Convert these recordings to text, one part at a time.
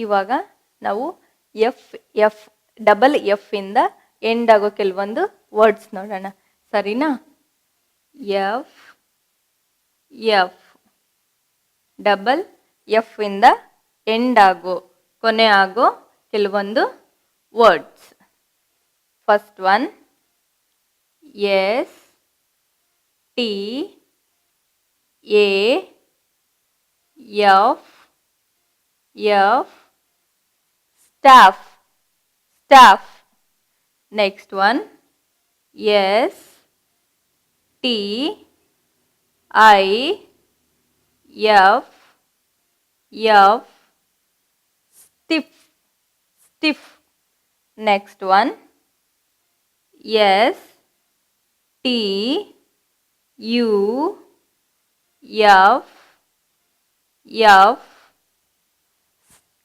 ಇವಾಗ ನಾವು F double F ಇಂದ ಎಂಡ್ ಆಗೋ ಕೆಲವೊಂದು ವರ್ಡ್ಸ್ ನೋಡೋಣ, ಸರಿನಾ? ಎಫ್ ಎಫ್ ಡಬಲ್ ಎಫ್ ಇಂದ ಎಂಡ್ ಆಗೋ ಕೊನೆ ಆಗೋ ಕೆಲವೊಂದು words. First one S T A F F staff, staff. Next one, S T I F F stiff, stiff. Next one, S T U F F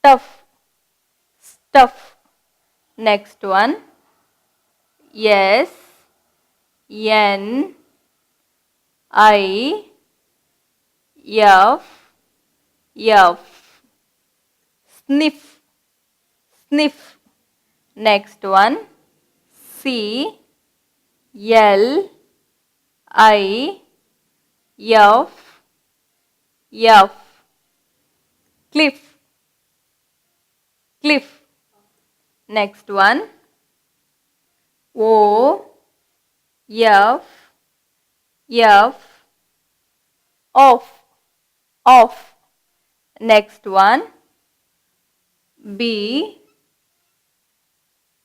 stuff, stuff. Next one, S N I F F sniff, sniff. Next one, C L I F F cliff, cliff. Next one, O F F off, off. Next one, B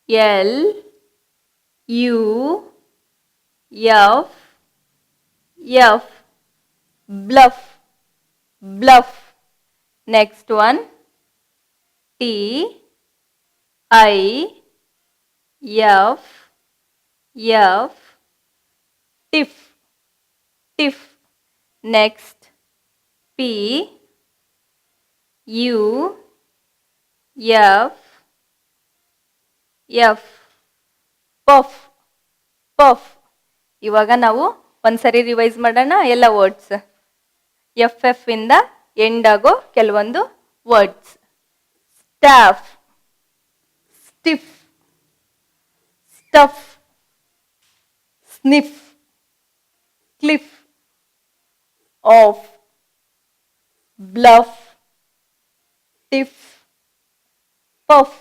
L U F F bluff, bluff. Next one, T I F F tiff, tiff. Next, P U F F puff, puff. ಇವಾಗ ನಾವು ಒಂದ್ಸರಿ revise ಮಾಡೋಣ ಎಲ್ಲ words. F ಇಂದ end ಆಗೋ ಕೆಲವೊಂದು words. Staff, stiff, stuff, sniff, cliff, off, bluff, tiff, puff.